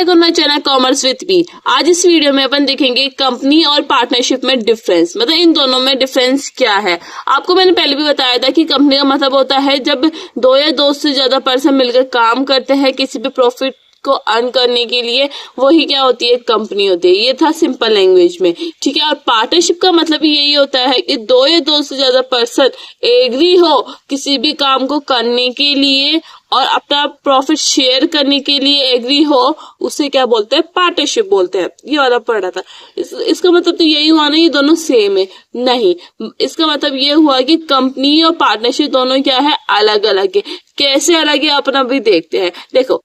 Back on my channel commerce with me. आज इस video में अपन देखेंगे कंपनी और पार्टनरशिप में डिफरेंस, मतलब इन दोनों में डिफरेंस क्या है। आपको मैंने पहले भी बताया था कि कंपनी का मतलब होता है जब दो या दो से ज्यादा पर्सन मिलकर काम करते हैं किसी भी प्रॉफिट को अर्न करने के लिए, वही क्या होती है, कंपनी होती है। ये था सिंपल लैंग्वेज में, ठीक है। और पार्टनरशिप का मतलब यही होता है कि दो या दो से ज्यादा पर्सन एग्री हो किसी भी काम को करने के लिए और अपना प्रॉफिट शेयर करने के लिए एग्री हो, उसे क्या बोलते हैं, पार्टनरशिप बोलते हैं। ये वाला पढ़ा था। इसका मतलब तो यही हुआ ना, ये दोनों सेम है, नहीं। इसका मतलब ये हुआ कि कंपनी और पार्टनरशिप दोनों क्या है, अलग अलग है। कैसे अलग है अपना भी देखते हैं। देखो,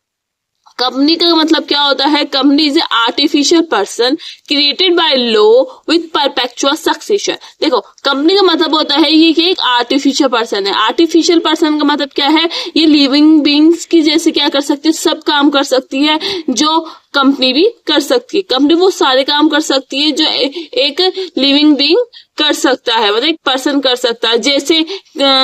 कंपनी का मतलब क्या होता है, company is a artificial person created by law with perpetual succession. देखो, कंपनी का मतलब होता है ये कि एक आर्टिफिशियल पर्सन है। आर्टिफिशियल पर्सन का मतलब क्या है, ये लिविंग बींग्स की जैसे क्या कर सकती है, सब काम कर सकती है जो कंपनी भी कर सकती है। कंपनी वो सारे काम कर सकती है जो एक लिविंग बींग कर सकता है, मतलब एक पर्सन कर सकता है। जैसे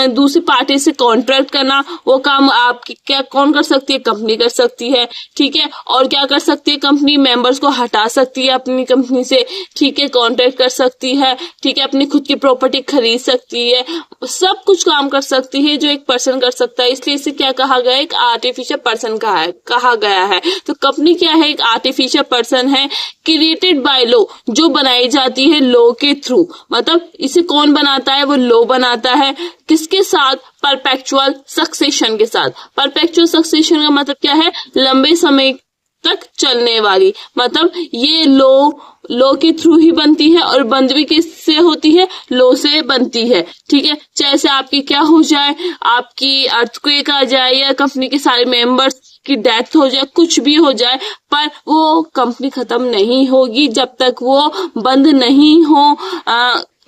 दूसरी पार्टी से कॉन्ट्रैक्ट करना, वो काम आपकी क्या कौन कर सकती है, कंपनी कर सकती है, ठीक है। और क्या कर सकती है, कंपनी मेंबर्स को हटा सकती है अपनी कंपनी से, ठीक है, कॉन्ट्रैक्ट कर सकती है, ठीक है, अपनी खुद की प्रॉपर्टी खरीद सकती है, सब कुछ काम कर सकती है जो एक पर्सन कर सकता है। इसलिए इसे क्या कहा गया, एक आर्टिफिशियल पर्सन कहा गया है। तो कंपनी क्या है, एक आर्टिफिशियल पर्सन है क्रिएटेड बाय लॉ, जो बनाई जाती है लॉ के थ्रू। मतलब इसे कौन बनाता है, वो लॉ बनाता है। किसके साथ, परपेचुअल सक्सेशन के साथ। परपेचुअल सक्सेशन का मतलब क्या है, लंबे समय तक चलने वाली। मतलब ये लॉ के थ्रू ही बनती है और बंद भी किससे होती है, लॉ से बनती है, ठीक है। चाहे से आपकी क्या हो जाए, आपकी अर्थक्वेक आ जाए या कंपनी के सारे मेंबर्स की डेथ हो जाए, कुछ भी हो जाए, पर वो कंपनी खत्म नहीं होगी जब तक वो बंद नहीं हो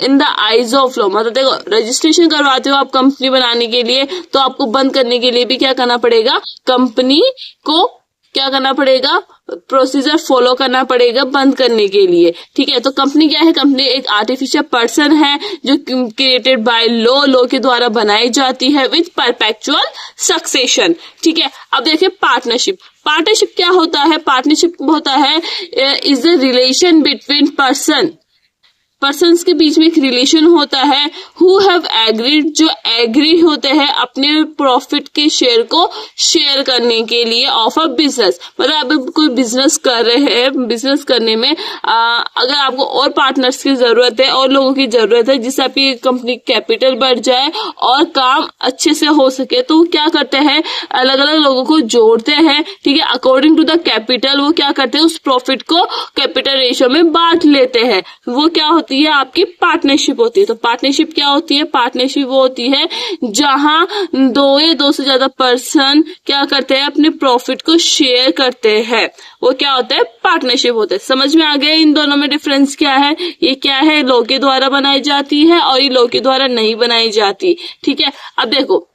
in the eyes of law. मतलब देखो, रजिस्ट्रेशन करवाते हो आप कंपनी बनाने के लिए, तो आपको बंद करने के लिए भी क्या करना पड़ेगा, कंपनी को क्या करना पड़ेगा, प्रोसीजर फॉलो करना पड़ेगा बंद करने के लिए, ठीक है। तो कंपनी क्या है, कंपनी एक आर्टिफिशियल पर्सन है जो क्रिएटेड बाय लॉ के द्वारा बनाई जाती है विथ परपेचुअल सक्सेशन, ठीक है। अब देखिए पार्टनरशिप। पार्टनरशिप क्या होता है, पार्टनरशिप होता है is the relation between persons के बीच में एक रिलेशन होता है हु हैव एग्रीड, जो एग्री होते हैं अपने प्रॉफिट के शेयर को शेयर करने के लिए ऑफ अ बिजनेस। मतलब आप कोई बिजनेस कर रहे हैं, बिजनेस करने में अगर आपको और पार्टनर्स की जरूरत है और लोगों की जरूरत है जिससे आपकी कंपनी कैपिटल बढ़ जाए और काम अच्छे से हो सके, तो वो क्या करते हैं, अलग अलग लोगों को जोड़ते हैं, ठीक है। अकॉर्डिंग टू द कैपिटल वो क्या करते हैं, उस प्रॉफिट को कैपिटल रेशियो में बांट लेते हैं। वो क्या होती है, आपकी पार्टनरशिप होती है। तो पार्टनरशिप क्या होती है, पार्टनरशिप वो होती है जहां दो या दो से ज्यादा पर्सन क्या करते हैं, अपने प्रॉफिट को शेयर करते हैं। वो क्या होता है, पार्टनरशिप होता है। समझ में आ गया इन दोनों में डिफरेंस क्या है। ये क्या है, लॉ के द्वारा बनाई जाती है और ये लॉ के द्वारा नहीं बनाई जाती, ठीक है। अब देखो,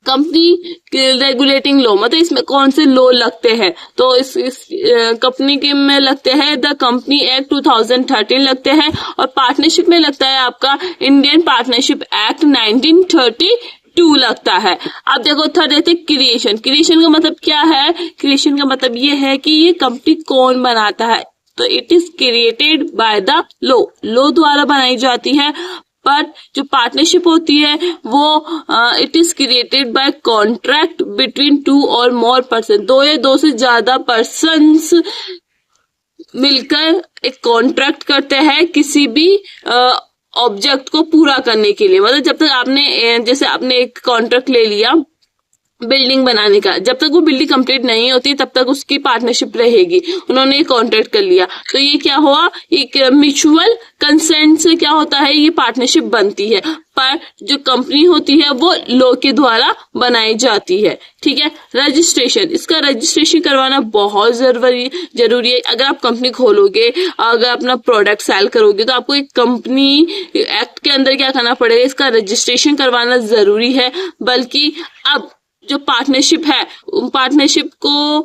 कंपनी रेगुलेटिंग लॉ, मतलब इसमें कौन से लॉ लगते हैं, तो इस कंपनी के में लगते हैं द कंपनी एक्ट 2013 लगते हैं, और पार्टनरशिप में लगता है आपका इंडियन पार्टनरशिप एक्ट 1932 लगता है। अब देखो थर्ड रहते क्रिएशन। क्रिएशन का मतलब क्या है, क्रिएशन का मतलब ये है कि ये कंपनी कौन बनाता है, तो it is created by the law द्वारा बनाई जाती है। पर जो पार्टनरशिप होती है वो it is created by contract between two और मोर पर्सन। दो या दो से ज्यादा पर्सन्स मिलकर एक कॉन्ट्रैक्ट करते हैं किसी भी ऑब्जेक्ट को पूरा करने के लिए। मतलब जब तक आपने जैसे आपने एक कॉन्ट्रैक्ट ले लिया बिल्डिंग बनाने का, जब तक वो बिल्डिंग कंप्लीट नहीं होती तब तक उसकी पार्टनरशिप रहेगी। उन्होंने कॉन्ट्रैक्ट कर लिया, तो ये क्या हुआ, एक म्यूचुअल कंसेंट से क्या होता है, ये पार्टनरशिप बनती है। पर जो कंपनी होती है वो लॉ के द्वारा बनाई जाती है, ठीक है। रजिस्ट्रेशन, इसका रजिस्ट्रेशन करवाना बहुत जरूरी है। अगर आप कंपनी खोलोगे, अगर अपना प्रोडक्ट सेल करोगे, तो आपको एक कंपनी एक्ट के अंदर क्या करना पड़ेगा, इसका रजिस्ट्रेशन करवाना जरूरी है। बल्कि अब जो पार्टनरशिप है, पार्टनरशिप को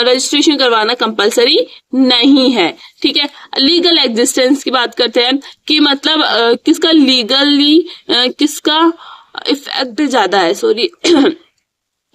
रजिस्ट्रेशन करवाना कंपलसरी नहीं है, ठीक है। लीगल एग्जिस्टेंस की बात करते हैं कि मतलब किसका लीगली किसका इफेक्ट ज्यादा है, सॉरी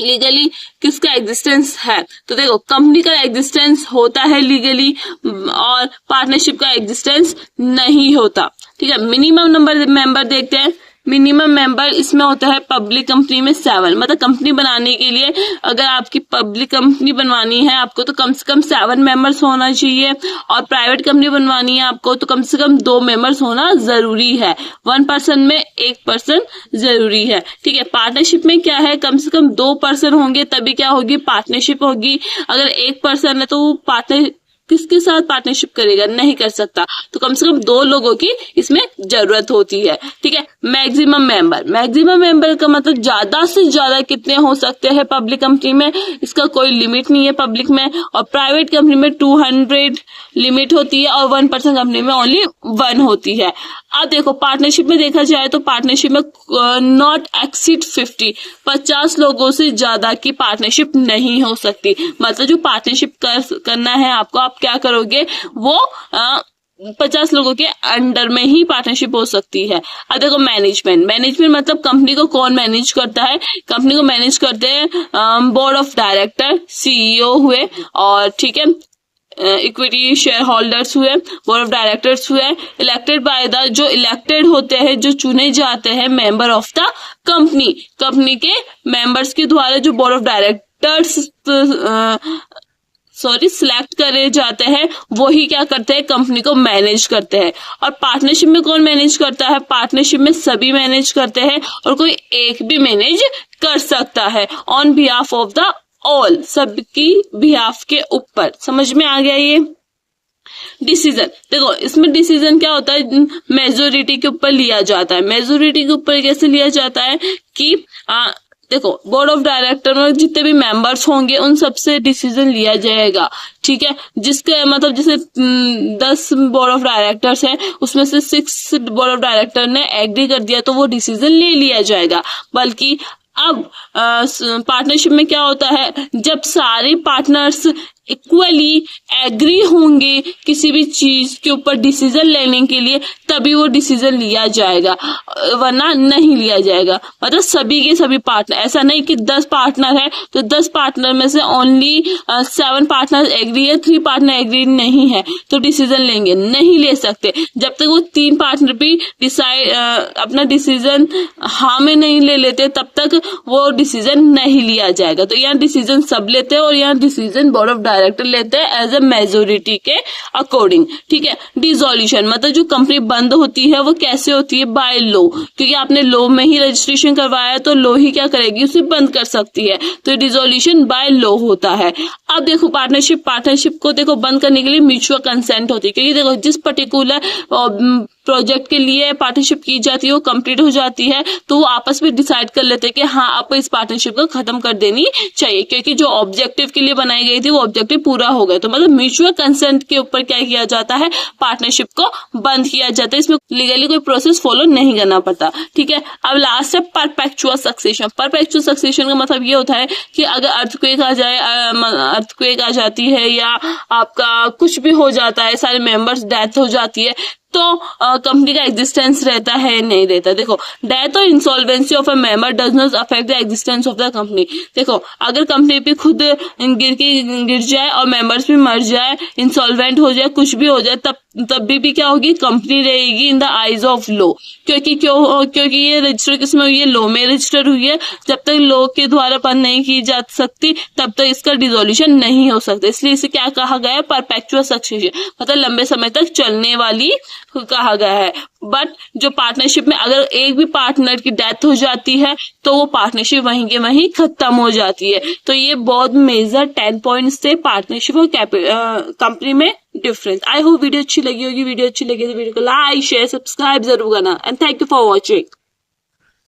लीगली किसका एग्जिस्टेंस है। तो देखो कंपनी का एग्जिस्टेंस होता है लीगली और पार्टनरशिप का एग्जिस्टेंस नहीं होता। ठीक है, मिनिमम नंबर मेंबर देखते हैं। मिनिमम मेंबर इसमें होता है पब्लिक कंपनी में 7, मतलब कंपनी बनाने के लिए अगर आपकी पब्लिक कंपनी बनवानी है आपको तो कम से कम 7 मेंबर्स होना चाहिए, और प्राइवेट कंपनी बनवानी है आपको तो कम से कम 2 मेंबर्स होना जरूरी है। 1 पर्सन में 1 पर्सन जरूरी है। ठीक है, पार्टनरशिप में क्या है, कम से कम 2 पर्सन होंगे तभी क्या होगी, पार्टनरशिप होगी। अगर 1 पर्सन है तो पार्टनर किसके साथ पार्टनरशिप करेगा, नहीं कर सकता। तो कम से कम 2 लोगों की इसमें जरूरत होती है। ठीक है, मैक्सिमम मेंबर का मतलब ज्यादा से ज्यादा कितने हो सकते हैं पब्लिक कंपनी में, इसका कोई लिमिट नहीं है पब्लिक में, और प्राइवेट कंपनी में 200 लिमिट होती है और 1 पर्सन कंपनी में ओनली 1 होती है। अब देखो पार्टनरशिप में देखा जाए तो पार्टनरशिप में नॉट एक्सीड 50 लोगों से ज्यादा की पार्टनरशिप नहीं हो सकती। मतलब जो पार्टनरशिप करना है आपको, आप क्या करोगे, वो 50 लोगों के अंडर में ही पार्टनरशिप हो सकती है। अब देखो मैनेजमेंट मतलब कंपनी को कौन मैनेज करता है, कंपनी को मैनेज करते हैं बोर्ड ऑफ डायरेक्टर, CEO हुए, और ठीक है इक्विटी शेयर होल्डर्स हुए, बोर्ड ऑफ डायरेक्टर्स हुए, इलेक्टेड बाय द, जो इलेक्टेड होते हैं, जो चुने जाते हैं मेंबर ऑफ द कंपनी के मेंबर्स के द्वारा जो बोर्ड ऑफ डायरेक्टर्स सिलेक्ट करे जाते हैं, वही क्या करते हैं, कंपनी को मैनेज करते हैं। और पार्टनरशिप में कौन मैनेज करता है, पार्टनरशिप में सभी मैनेज करते हैं और कोई एक भी मैनेज कर सकता है on behalf of the all, सबकी बिहाफ के ऊपर। समझ में आ गया ये। डिसीजन देखो इसमें डिसीजन क्या होता है, मेजोरिटी के ऊपर लिया जाता है। मेजोरिटी के ऊपर कैसे लिया जाता है कि देखो बोर्ड ऑफ डायरेक्टर में जितने भी मेंबर्स होंगे उन सबसे डिसीजन लिया जाएगा। ठीक है, जिसके मतलब जैसे 10 बोर्ड ऑफ डायरेक्टर्स हैं, उसमें से 6 बोर्ड ऑफ डायरेक्टर ने एग्री कर दिया तो वो डिसीजन ले लिया जाएगा। बल्कि अब पार्टनरशिप में क्या होता है, जब सारे पार्टनर्स इक्वली एग्री होंगे किसी भी चीज के ऊपर डिसीजन लेने के लिए, तभी वो डिसीजन लिया जाएगा, वरना नहीं लिया जाएगा। मतलब सभी के सभी पार्टनर, ऐसा नहीं कि 10 पार्टनर है तो 10 पार्टनर में से ओनली 7 पार्टनर एग्री है, 3 पार्टनर एग्री नहीं है तो डिसीजन लेंगे, नहीं ले सकते। जब तक वो 3 पार्टनर भी अपना डिसीजन हाँ में नहीं ले लेते तब तक वो डिसीजन नहीं लिया जाएगा। तो यहाँ डिसीजन सब लेते हैं और यहाँ डिसीजन बोर्ड ऑफ डायरेक्टर लेते हैं एज ए मेजोरिटी के अकॉर्डिंग। ठीक है, डिसोल्यूशन मतलब जो कंपनी बंद होती है वो कैसे होती है, बाय लॉ, क्योंकि आपने लॉ में ही रजिस्ट्रेशन करवाया तो लॉ ही क्या करेगी, उसे बंद कर सकती है। तो डिसोल्यूशन बाय लॉ होता है। अब देखो पार्टनरशिप को देखो बंद करने के लिए म्यूचुअल कंसेंट होती है, क्योंकि देखो जिस पर्टिकुलर प्रोजेक्ट के लिए पार्टनरशिप की जाती है वो कंप्लीट हो जाती है तो वो आपस में डिसाइड कर लेते हैं कि हाँ अब इस पार्टनरशिप को खत्म कर देनी चाहिए, क्योंकि जो ऑब्जेक्टिव के लिए बनाई गई थी वो ऑब्जेक्टिव पूरा हो गया। तो मतलब म्यूचुअल कंसेंट के ऊपर क्या किया जाता है, पार्टनरशिप को बंद किया जाता है। इसमें लीगली कोई प्रोसेस फॉलो नहीं करना पड़ता। ठीक है, अब लास्ट है परपेचुअल सक्सेशन। परपेचुअल सक्सेशन का मतलब ये होता है कि अगर अर्थक्वेक आ जाती है या आपका कुछ भी हो जाता है, सारे मेंबर्स डेथ हो जाती है, तो कंपनी का एग्जिस्टेंस रहता है नहीं रहता। देखो डेथ और insolvency of a member does not affect the existence of the company. देखो अगर कंपनी पे खुद गिर जाए और मेंबर्स भी मर जाए, इंसॉल्वेंट हो जाए, कुछ भी हो जाए, तब भी क्या होगी, कंपनी रहेगी in the eyes of law. क्योंकि ये रजिस्टर किसमें हुई है, लॉ में रजिस्टर हुई है। जब तक लॉ के द्वारा बंद नहीं की जा सकती तब तक इसका डिसोल्यूशन नहीं हो सकता, इसलिए इसे क्या कहा गया है, परपेचुअल सक्सेशन, मतलब लंबे समय तक चलने वाली कहा गया है। बट जो पार्टनरशिप में अगर एक भी पार्टनर की डेथ हो जाती है तो वो पार्टनरशिप वहीं के वहीं खत्म हो जाती है। तो ये बहुत मेजर 10 पॉइंट्स थे पार्टनरशिप और कंपनी में डिफरेंस। आई होप वीडियो अच्छी लगी होगी। वीडियो अच्छी लगी तो वीडियो को लाइक शेयर सब्सक्राइब जरूर करना and thank you for watching.